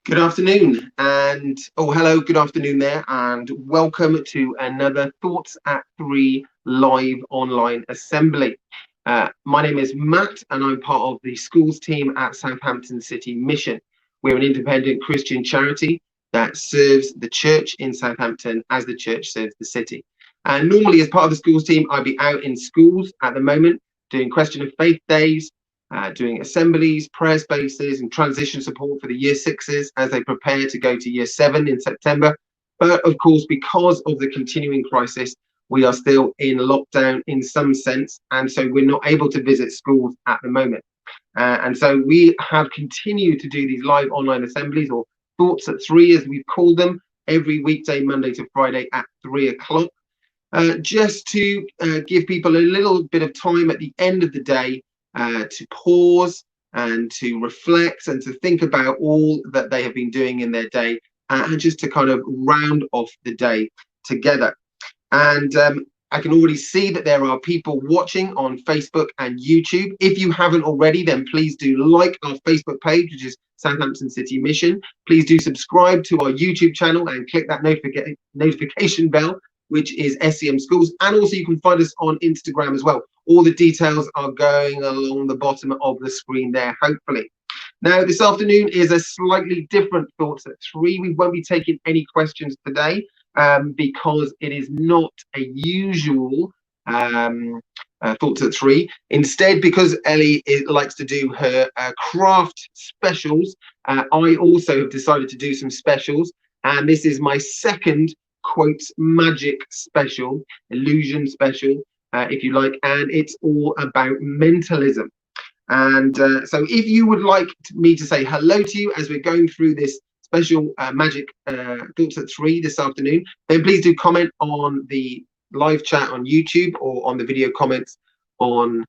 Good afternoon, and hello, good afternoon there, and welcome to another Thoughts at Three live online assembly. My name is Matt, and I'm part of the schools team at Southampton City Mission. We're an independent Christian charity that serves the church in Southampton as the church serves the city. And normally, as part of the schools team, I'd be out in schools at the moment doing question of faith days, doing assemblies, prayer spaces, and transition support for the year sixes as they prepare to go to year 7 in September. But of course, because of the continuing crisis, we are still in lockdown in some sense, and so we're not able to visit schools at the moment. And so we have continued to do these live online assemblies, or Thoughts at Three, as we've called them, every weekday, Monday to Friday at 3 o'clock, just to give people a little bit of time at the end of the day to pause and to reflect and to think about all that they have been doing in their day, and just to kind of round off the day together. And I can already see that there are people watching on Facebook and YouTube. If you haven't already, then please do like our Facebook page, which is Southampton City Mission. Please do subscribe to our YouTube channel and click that notification bell, which is SEM Schools. And also you can find us on Instagram as well. All the details are going along the bottom of the screen there, hopefully. Now, this afternoon is a slightly different Thoughts at Three. We won't be taking any questions today because it is not a usual Thoughts at Three. Instead, because Ellie likes to do her craft specials, I also have decided to do some specials. And this is my second quotes magic special, illusion special, if you like, and it's all about mentalism. And so if you would like me to say hello to you as we're going through this special magic Thoughts at Three this afternoon, then please do comment on the live chat on YouTube or on the video comments on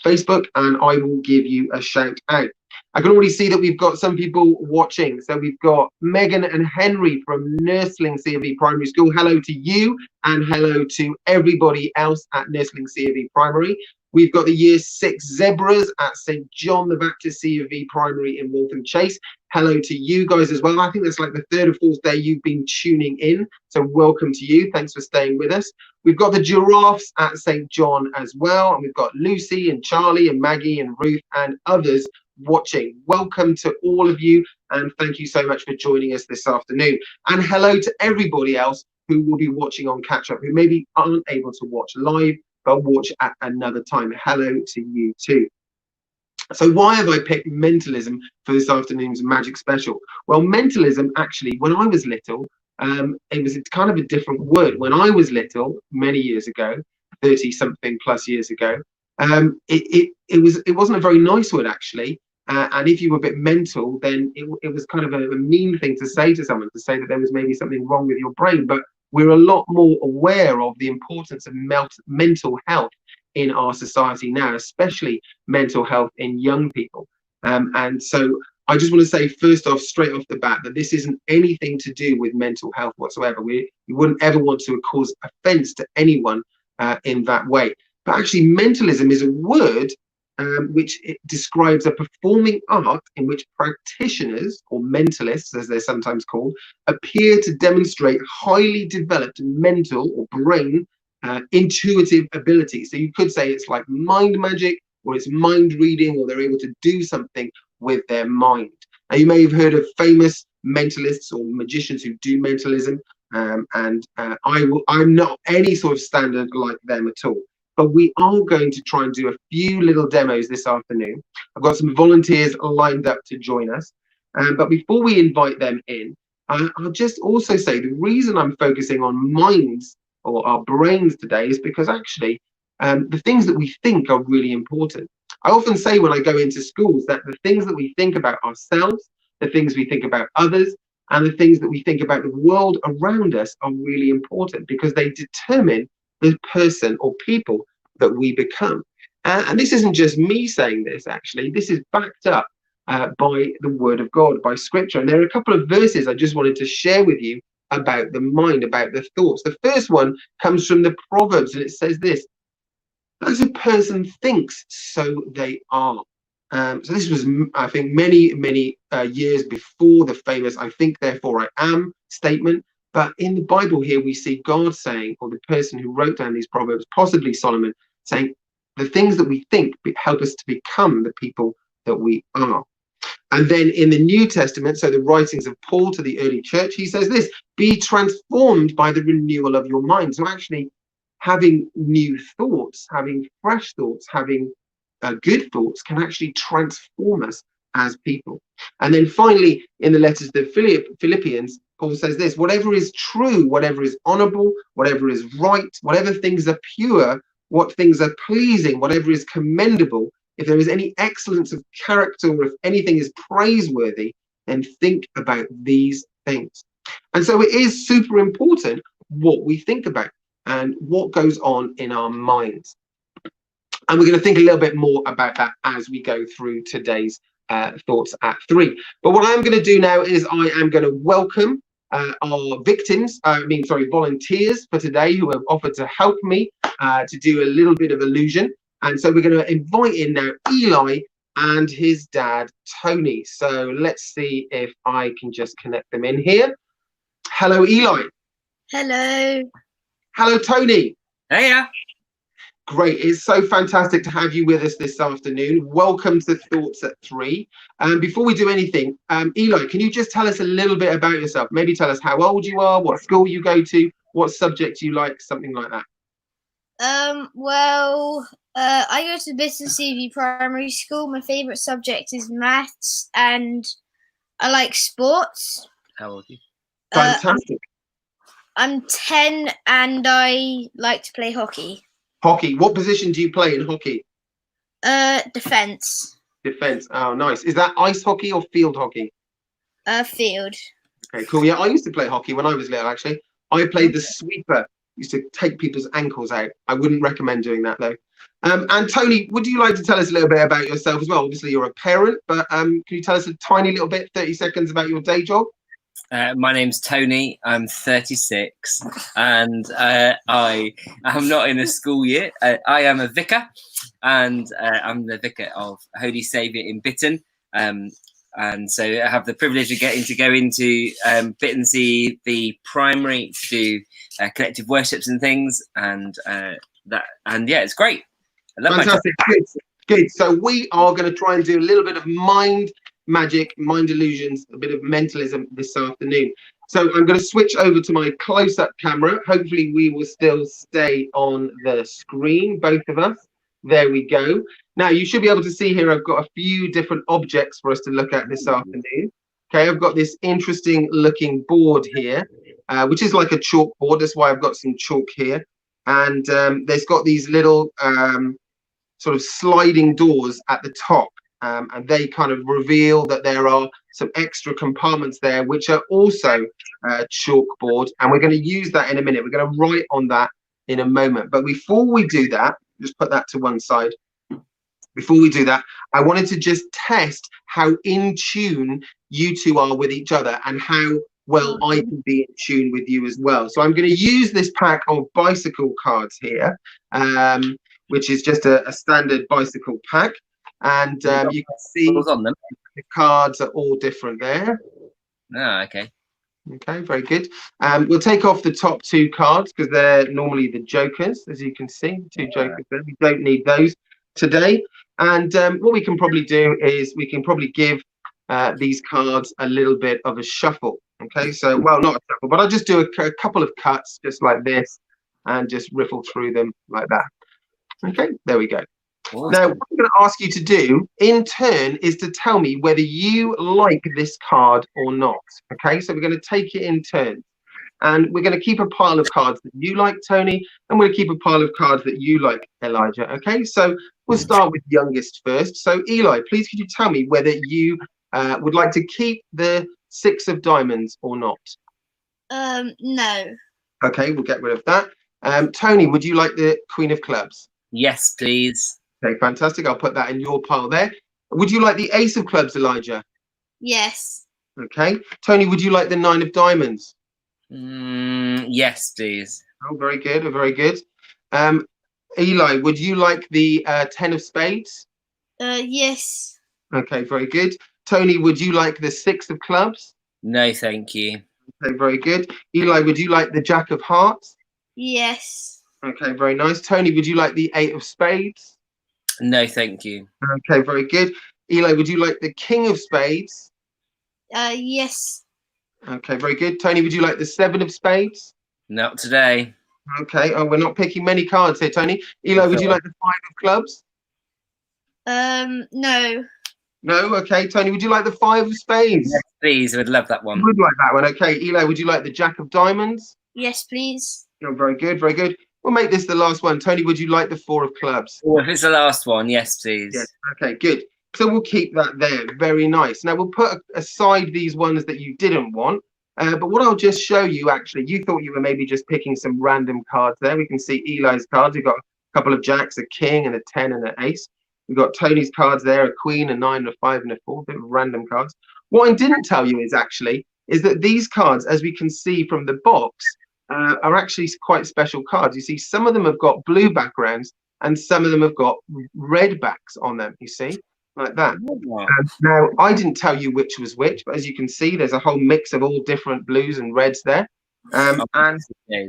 Facebook, and I will give you a shout out. I can already see that we've got some people watching. So we've got Megan and Henry from Nursling CFE Primary School. Hello to you, and hello to everybody else at Nursling CFE Primary. We've got the year 6 Zebras at St John the Baptist CFE Primary in Waltham Chase. Hello to you guys as well. I think that's like the 3rd or 4th day you've been tuning in, so welcome to you. Thanks for staying with us. We've got the Giraffes at St John as well, and we've got Lucy and Charlie and Maggie and Ruth and others watching. Welcome to all of you, and thank you so much for joining us this afternoon. And hello to everybody else who will be watching on catch up, who maybe aren't able to watch live but watch at another time. Hello to you too. So why have I picked mentalism for this afternoon's magic special? Well, mentalism, actually, when I was little, it was kind of a different word. When I was little, many years ago, 30 something plus years ago, it wasn't a very nice word, actually. And if you were a bit mental, then it was kind of a mean thing to say to someone, to say that there was maybe something wrong with your brain. But we're a lot more aware of the importance of mental health in our society now, especially mental health in young people. And so I just want to say, first off, straight off the bat, that this isn't anything to do with mental health whatsoever. We wouldn't ever want to cause offense to anyone in that way. But actually, mentalism is a word which it describes a performing art in which practitioners, or mentalists as they're sometimes called, appear to demonstrate highly developed mental or brain intuitive ability. So you could say it's like mind magic, or it's mind reading, or they're able to do something with their mind. Now, you may have heard of famous mentalists or magicians who do mentalism, and I'm not any sort of standard like them at all. But we are going to try and do a few little demos this afternoon. I've got some volunteers lined up to join us. But before we invite them in, I'll just also say the reason I'm focusing on minds or our brains today is because actually the things that we think are really important. I often say when I go into schools that the things that we think about ourselves, the things we think about others, and the things that we think about the world around us are really important, because they determine the person or people that we become. And this isn't just me saying this, actually. This is backed up by the word of God, by scripture. And there are a couple of verses I just wanted to share with you about the mind, about the thoughts. The first one comes from the Proverbs, and it says this: as a person thinks, so they are. So this was, I think, many years before the famous "I think, therefore I am" statement. But in the Bible here, we see God saying, or the person who wrote down these proverbs, possibly Solomon, saying, the things that we think help us to become the people that we are. And then in the New Testament, so the writings of Paul to the early church, he says this: be transformed by the renewal of your mind. So actually having new thoughts, having fresh thoughts, having good thoughts can actually transform us as people. And then finally, in the letters to the Philippians, Paul says this: whatever is true, whatever is honorable, whatever is right, whatever things are pure, what things are pleasing, whatever is commendable, if there is any excellence of character, or if anything is praiseworthy, then think about these things. And so it is super important what we think about and what goes on in our minds. And we're going to think a little bit more about that as we go through today's thoughts at 3. But what I'm going to do now is I am going to welcome our volunteers for today, who have offered to help me to do a little bit of illusion. And so we're going to invite in now Eli and his dad, Tony. So let's see if I can just connect them in here. Hello, Eli. Hello. Hello, Tony. Hiya. Great. It's so fantastic to have you with us this afternoon. Welcome to Thoughts at 3. Before we do anything, Eli, can you just tell us a little bit about yourself? Maybe tell us how old you are, what school you go to, what subject you like, something like that. I go to Business CV Primary School. My favourite subject is maths, and I like sports. How old are you? Fantastic. I'm 10 and I like to play hockey. Hockey. What position do you play in hockey? Defence. Defence. Oh, nice. Is that ice hockey or field hockey? Field. Okay, cool. Yeah, I used to play hockey when I was little, actually. I played the sweeper. Used to take people's ankles out. I wouldn't recommend doing that, though. And Tony, would you like to tell us a little bit about yourself as well? Obviously, you're a parent, but can you tell us a tiny little bit, 30 seconds, about your day job? My name's Tony. I'm 36, and I am not in a school yet. I am a vicar, and I'm the vicar of Holy Saviour in Bitton. And so I have the privilege of getting to go into Bittonsea, the primary, to do collective worships and things, and yeah, it's great. I love Fantastic. Good. So we are going to try and do a little bit of mind magic, mind illusions, a bit of mentalism this afternoon. So I'm going to switch over to my close-up camera. Hopefully we will still stay on the screen, both of us. There we go. Now you should be able to see here I've got a few different objects for us to look at this afternoon. Okay, I've got this interesting looking board here, which is like a chalkboard. That's why I've got some chalk here. And there's got these little sort of sliding doors at the top. And they kind of reveal that there are some extra compartments there, which are also chalkboard. And we're going to use that in a minute. We're going to write on that in a moment. But before we do that, just put that to one side. Before we do that, I wanted to just test how in tune you two are with each other and how well I can be in tune with you as well. So I'm going to use this pack of bicycle cards here, which is just a standard bicycle pack. And you can see on them. The cards are all different there. Ah, okay. Okay, very good. We'll take off the top 2 cards because they're normally the jokers, as you can see. 2 jokers there. We don't need those today. And what we can probably do is we can probably give these cards a little bit of a shuffle. Okay, so, well, not a shuffle, but I'll just do a couple of cuts just like this and just riffle through them like that. Okay, there we go. Awesome. Now, what I'm going to ask you to do in turn is to tell me whether you like this card or not. Okay, so we're going to take it in turn. And we're going to keep a pile of cards that you like, Tony, and we'll keep a pile of cards that you like, Elijah. Okay, so we'll start with youngest first. So, Eli, please could you tell me whether you would like to keep the 6 of diamonds or not? No. Okay, we'll get rid of that. Tony, would you like the Queen of Clubs? Yes, please. Okay, fantastic. I'll put that in your pile there. Would you like the Ace of Clubs, Elijah? Yes. Okay. Tony, would you like the 9 of diamonds? Yes, please. Oh, very good. Very good. Eli, would you like the 10 of spades? Yes. Okay, very good. Tony, would you like the 6 of clubs? No, thank you. Okay, very good. Eli, would you like the Jack of hearts? Yes. Okay, very nice. Tony, would you like the 8 of spades? No, thank you. Okay, very good. Eli, would you like the King of spades? Yes. Okay, very good. Tony, would you like the 7 of spades? Not today. Okay, oh, we're not picking many cards here, Tony. Eli, would you like the 5 of clubs? No. No, okay. Tony, would you like the 5 of spades? Yes, please. I would love that one. I would like that one. Okay, Eli, would you like the Jack of diamonds? Yes, please. Oh, very good, very good. We'll make this the last one. Tony, would you like the 4 of clubs? Oh, if it's the last one, yes, please. Yes, okay, good. So we'll keep that there. Very nice. Now we'll put aside these ones that you didn't want. But what I'll just show you, actually, you thought you were maybe just picking some random cards there. We can see Eli's cards. We've got a couple of jacks, a king, and a 10 and an ace. We've got Tony's cards there, a queen, a 9, a 5, and a 4. A bit of random cards. What I didn't tell you is that these cards, as we can see from the box, are actually quite special cards. You see, some of them have got blue backgrounds and some of them have got red backs on them, you see, like that. Now, I didn't tell you which was which, but as you can see, there's a whole mix of all different blues and reds there. And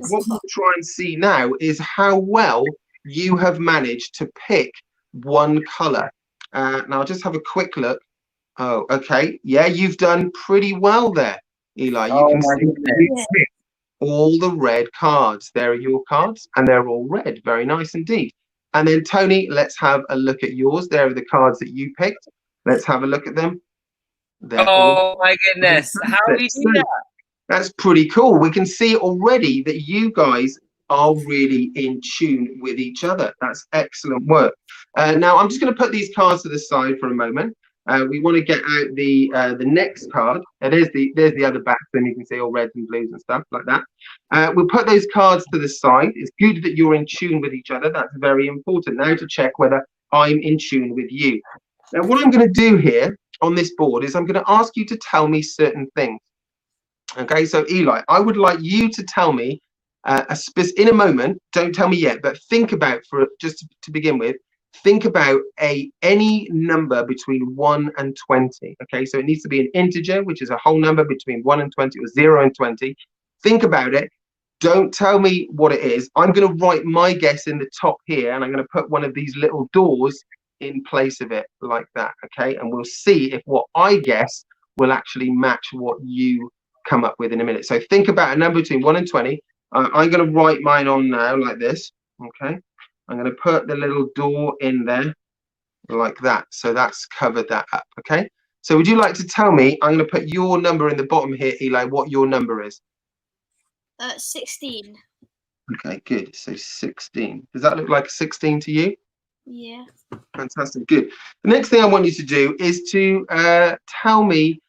what we'll try and see now is how well you have managed to pick one colour. Now, I'll just have a quick look. Oh, okay. Yeah, you've done pretty well there, Eli. You can see you picked all the red cards. There are your cards, and they're all red. Very nice indeed. And then, Tony, let's have a look at yours. There are the cards that you picked. Let's have a look at them. Oh, my goodness. How do you do that? That's pretty cool. We can see already that you guys are really in tune with each other. That's excellent work. Now, I'm just going to put these cards to the side for a moment. We want to get out the next card. There's the other back, then you can see all reds and blues and stuff like that. We'll put those cards to the side. It's good that you're in tune with each other. That's very important. Now to check whether I'm in tune with you. Now, what I'm going to do here on this board is I'm going to ask you to tell me certain things. Okay, so Eli, I would like you to tell me in a moment. Don't tell me yet, but think about, for just to begin with, think about any number between 1 and 20. Okay, so it needs to be an integer, which is a whole number between 1 and 20, or 0 and 20. Think about it. Don't tell me what it is. I'm going to write my guess in the top here, and I'm going to put one of these little doors in place of it like that. Okay, and we'll see if what I guess will actually match what you come up with in a minute. So think about a number between 1 and 20. I'm going to write mine on now like this. Okay, I'm going to put the little door in there like that. So that's covered that up. Okay, so would you like to tell me, I'm going to put your number in the bottom here, Eli, what your number is? 16. Okay, good. So 16. Does that look like a 16 to you? Yeah. Fantastic. Good. The next thing I want you to do is to tell me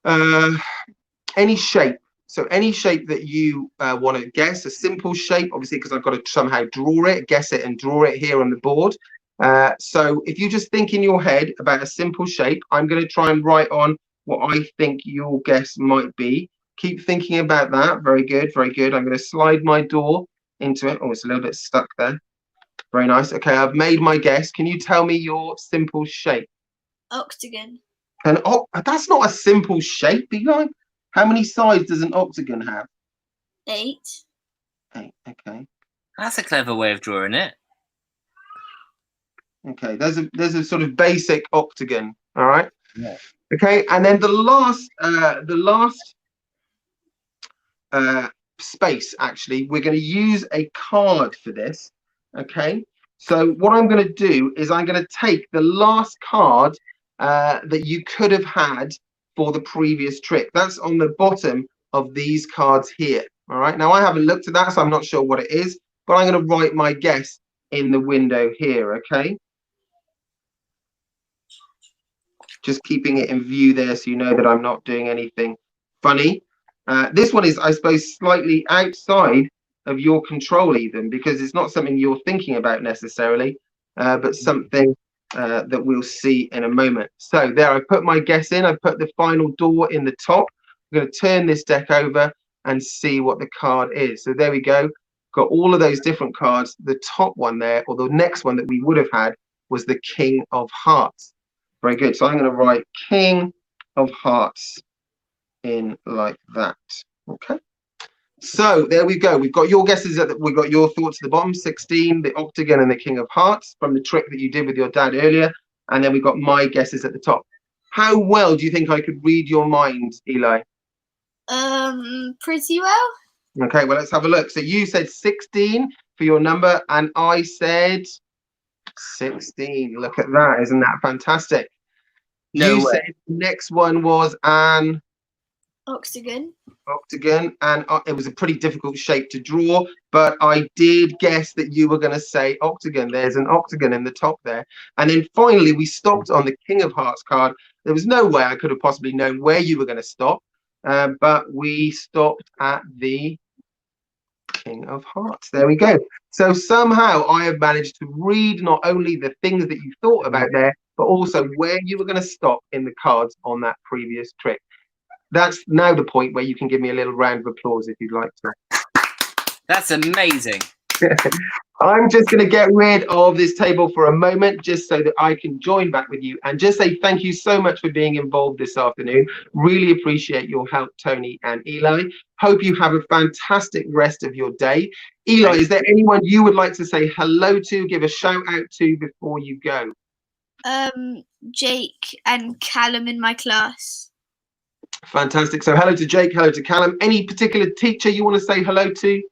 any shape. So any shape that you want to guess, a simple shape, obviously, because I've got to somehow draw it, guess it, and draw it here on the board. So if you just think in your head about a simple shape, I'm going to try and write on what I think your guess might be. Keep thinking about that. Very good, very good. I'm going to slide my door into it. Oh, it's a little bit stuck there. Very nice. Okay, I've made my guess. Can you tell me your simple shape? Octagon. And oh, that's not a simple shape, Eli. How many sides does an octagon have? 8. 8. Okay. That's a clever way of drawing it. Okay. There's a sort of basic octagon. All right. Yeah. Okay. And then the last space, actually, we're going to use a card for this. Okay. So what I'm going to do is I'm going to take the last card that you could have had for the previous trick. That's on the bottom of these cards here. All right. Now I haven't looked at that, so I'm not sure what it is, but I'm going to write my guess in the window here. Okay. Just keeping it in view there, so you know that I'm not doing anything funny. This one is, I suppose, slightly outside of your control, even, because it's not something you're thinking about necessarily, but something that we'll see in a moment. So there, I put my guess in. I put the final door in the top. I'm going to turn this deck over and see what the card is. So there we go. Got all of those different cards. The top one there, or the next one that we would have had, was the King of Hearts. Very good. So I'm going to write King of Hearts in like that. Okay. So there we go. We've got your guesses we've got your thoughts at the bottom, 16, the octagon and the King of Hearts from the trick that you did with your dad earlier. And then we've got my guesses at the top. How well do you think I could read your mind, Eli? Pretty well. Okay, well, let's have a look. So you said 16 for your number, and I said 16. Look at that. Isn't that fantastic? No You way. said the next one was an Octagon. and it was a pretty difficult shape to draw, but I did guess that you were going to say octagon. There's an octagon in the top there. And then finally, we stopped on the King of Hearts card. There was no way I could have possibly known where you were going to stop, but we stopped at the King of Hearts. There we go. So somehow I have managed to read not only the things that you thought about there, but also where you were going to stop in the cards on that previous trick. That's now the point where you can give me a little round of applause if you'd like to. That's amazing. I'm just going to get rid of this table for a moment just so that I can join back with you and just say thank you so much for being involved this afternoon. Really appreciate your help, Tony and Eli. Hope you have a fantastic rest of your day. Eli, is there anyone you would like to say hello to, give a shout out to before you go? Jake and Callum in my class. Fantastic. So hello to Jake, hello to Callum. Any particular teacher you want to say hello to?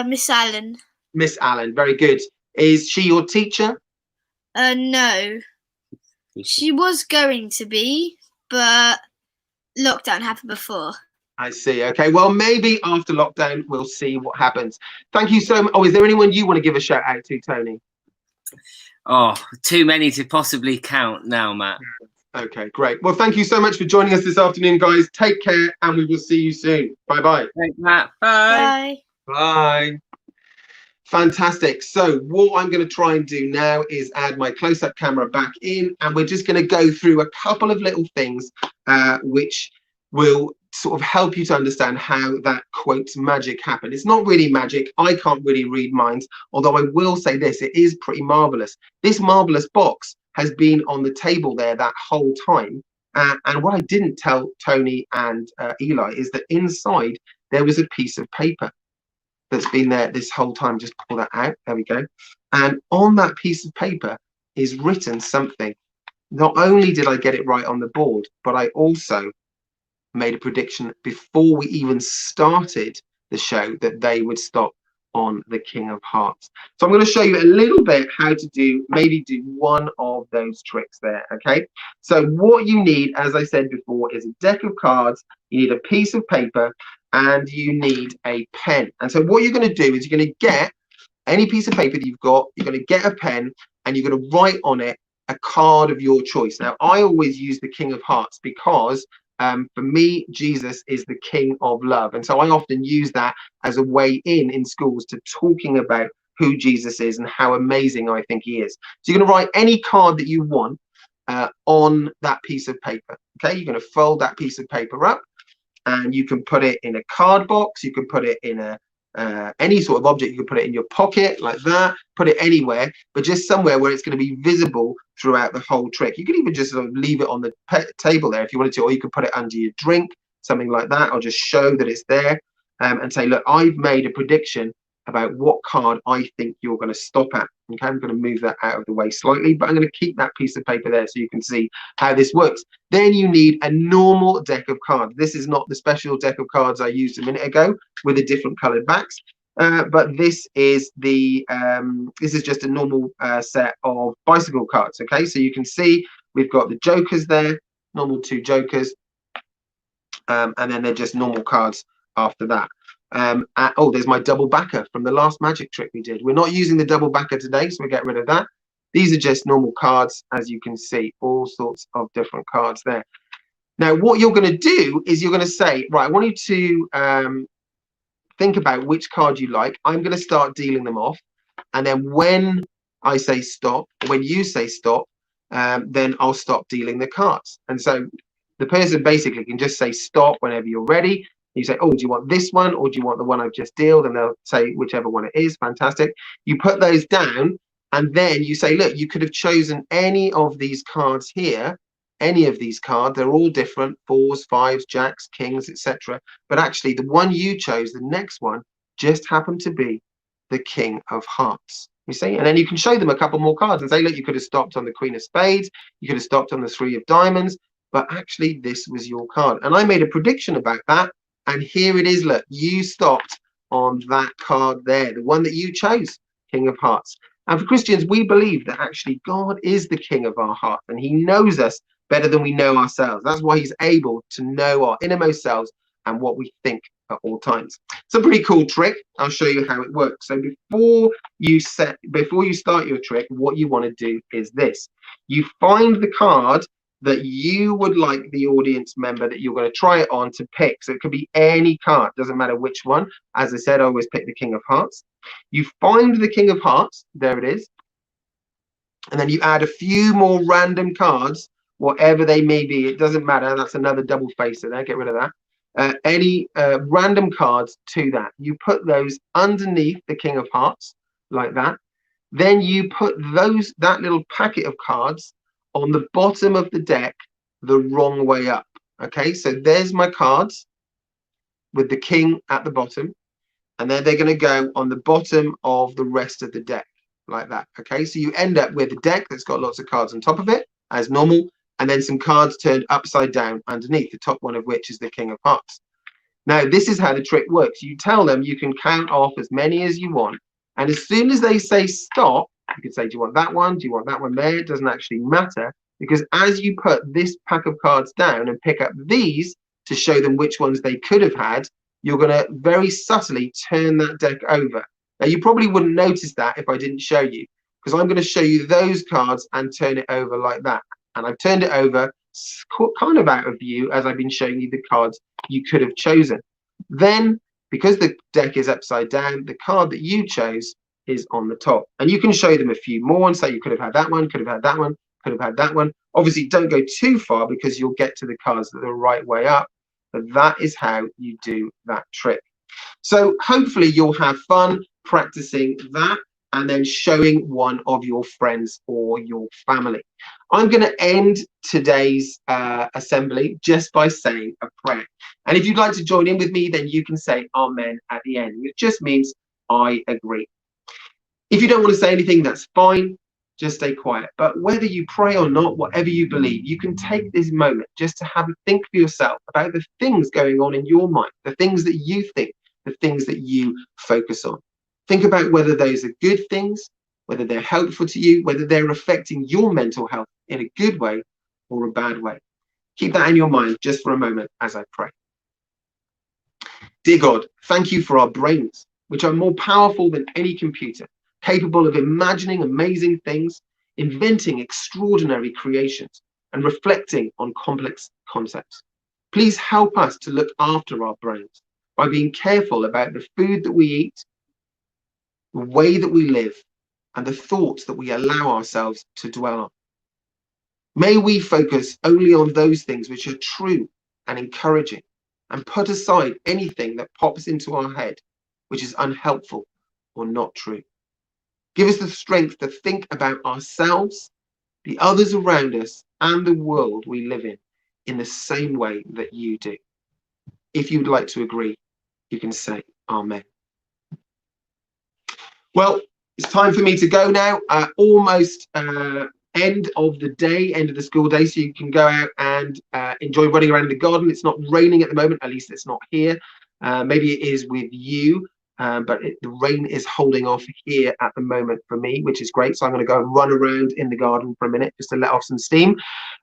Miss Allen. Miss Allen, very good. Is she your teacher? No. She was going to be, but lockdown happened before. I see. Okay, well, maybe after lockdown, we'll see what happens. Thank you so much. Oh, is there anyone you want to give a shout out to, Tony? Oh, too many to possibly count now, Matt. Okay, great. Well, thank you so much for joining us this afternoon, guys. Take care, and we will see you soon. Bye-bye. Thanks, Matt. Bye. Bye. Bye. Fantastic. So what I'm going to try and do now is add my close-up camera back in, and we're just going to go through a couple of little things which will sort of help you to understand how that quotes magic happened. It's not really magic. I can't really read minds, although I will say this, it is pretty marvelous. This marvelous box has been on the table there that whole time. And what I didn't tell Tony and Eli is that inside there was a piece of paper that's been there this whole time. Just pull that out. There we go. And on that piece of paper is written something. Not only did I get it right on the board, but I also made a prediction before we even started the show that they would stop on the King of Hearts. So I'm going to show you a little bit how to maybe do one of those tricks there. Okay, so what you need, as I said before, is a deck of cards. You need a piece of paper and you need a pen. And so what you're going to do is you're going to get any piece of paper that you've got, you're going to get a pen and you're going to write on it a card of your choice. Now, I always use the King of Hearts because for me, Jesus is the King of love. And so I often use that as a way in schools to talking about who Jesus is and how amazing I think he is. So you're going to write any card that you want on that piece of paper. Okay, you're going to fold that piece of paper up and you can put it in a card box. You can put it in a any sort of object. You can put it in your pocket like that, put it anywhere, but just somewhere where it's going to be visible throughout the whole trick. You could even just sort of leave it on the table there if you wanted to, or you could put it under your drink, something like that, or just show that it's there and say, look, I've made a prediction about what card I think you're going to stop at. Okay, I'm going to move that out of the way slightly, but I'm going to keep that piece of paper there so you can see how this works. Then you need a normal deck of cards. This is not the special deck of cards I used a minute ago with the different colored backs, but this is just a normal set of bicycle cards. Okay, so you can see we've got the jokers there, normal 2 jokers, and then they're just normal cards after that. Oh, there's my double backer from the last magic trick we did. We're not using the double backer today, so we get rid of that. These are just normal cards, as you can see, all sorts of different cards there. Now, what you're going to do is you're going to say, right, I want you to think about which card you like. I'm going to start dealing them off. And then when I say stop, when you say stop, then I'll stop dealing the cards. And so the person basically can just say stop whenever you're ready. You say, oh, do you want this one or do you want the one I've just dealt? And they'll say whichever one it is. Fantastic. You put those down And then you say, look, you could have chosen any of these cards here, any of these cards. They're all different, fours, fives, jacks, kings, etc. But actually, the one you chose, the next one, just happened to be the King of Hearts. You see, and then you can show them a couple more cards and say, look, you could have stopped on the Queen of Spades, you could have stopped on the Three of Diamonds, but actually this was your card. And I made a prediction about that, and here it is. Look, you stopped on that card there, the one that you chose, King of Hearts. And for Christians, we believe that actually God is the King of our heart, and he knows us better than we know ourselves. That's why he's able to know our innermost selves and what we think at all times. It's a pretty cool trick. I'll show you how it works. So before you start your trick, what you want to do is this. You find the card that you would like the audience member that you're going to try it on to pick. So it could be any card, doesn't matter which one. As I said, I always pick the King of Hearts. You find the King of Hearts, there it is. And then you add a few more random cards, whatever they may be. It doesn't matter. That's another double facer there. Get rid of that. Any random cards to that. You put those underneath the King of Hearts like that. Then you put that little packet of cards on the bottom of the deck the wrong way up. Okay, so there's my cards with the king at the bottom, and then they're going to go on the bottom of the rest of the deck like that. Okay, so you end up with a deck that's got lots of cards on top of it as normal, and then some cards turned upside down underneath, the top one of which is the King of Hearts. Now this is how the trick works. You tell them you can count off as many as you want, and as soon as they say stop, you can say, do you want that one? Do you want that one there? It doesn't actually matter, because as you put this pack of cards down and pick up these to show them which ones they could have had, you're going to very subtly turn that deck over. Now, you probably wouldn't notice that if I didn't show you, because I'm going to show you those cards and turn it over like that. And I've turned it over kind of out of view as I've been showing you the cards you could have chosen. Then, because the deck is upside down, the card that you chose is on the top. And you can show them a few more and say you could have had that one, could have had that one, could have had that one. Obviously, don't go too far because you'll get to the cards that are the right way up. But that is how you do that trick. So hopefully you'll have fun practicing that and then showing one of your friends or your family. I'm going to end today's assembly just by saying a prayer. And if you'd like to join in with me, then you can say Amen at the end. It just means I agree. If you don't want to say anything, that's fine. Just stay quiet. But whether you pray or not, whatever you believe, you can take this moment just to have a think for yourself about the things going on in your mind, the things that you think, the things that you focus on. Think about whether those are good things, whether they're helpful to you, whether they're affecting your mental health in a good way or a bad way. Keep that in your mind just for a moment as I pray. Dear God, thank you for our brains, which are more powerful than any computer, capable of imagining amazing things, inventing extraordinary creations, and reflecting on complex concepts. Please help us to look after our brains by being careful about the food that we eat, the way that we live, and the thoughts that we allow ourselves to dwell on. May we focus only on those things which are true and encouraging, and put aside anything that pops into our head which is unhelpful or not true. Give us the strength to think about ourselves, the others around us, and the world we live in the same way that you do. If you'd like to agree, you can say Amen. Well, it's time for me to go now. Almost end of the day, end of the school day, so you can go out and enjoy running around in the garden. It's not raining at the moment, at least it's not here. Maybe it is with you. But the rain is holding off here at the moment for me, which is great. So I'm going to go and run around in the garden for a minute just to let off some steam.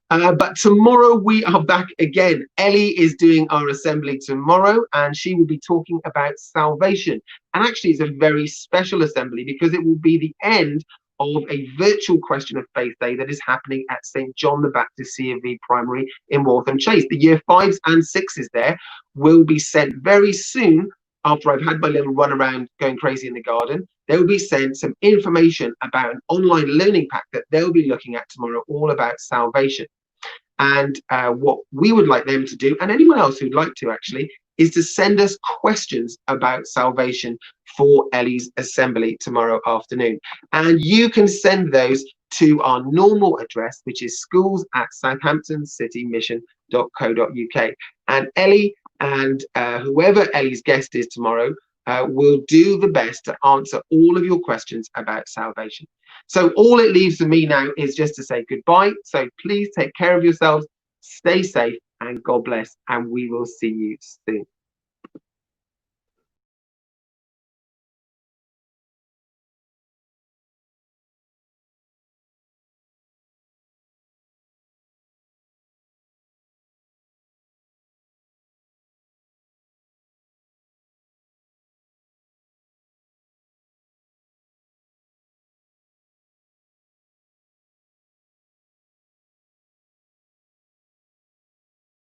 But tomorrow we are back again. Ellie is doing our assembly tomorrow, and she will be talking about salvation. And actually, it's a very special assembly because it will be the end of a virtual question of faith day that is happening at St. John the Baptist C of V Primary in Waltham Chase. The year 5s and 6s there will be sent very soon. After I've had my little run around going crazy in the garden, they'll be sent some information about an online learning pack that they'll be looking at tomorrow, all about salvation. And what we would like them to do, and anyone else who'd like to actually, is to send us questions about salvation for Ellie's assembly tomorrow afternoon. And you can send those to our normal address, which is schools@southamptoncitymission.co.uk. And Ellie and whoever Ellie's guest is tomorrow will do the best to answer all of your questions about salvation. So all it leaves for me now is just to say goodbye. So please take care of yourselves, stay safe, and God bless. And we will see you soon.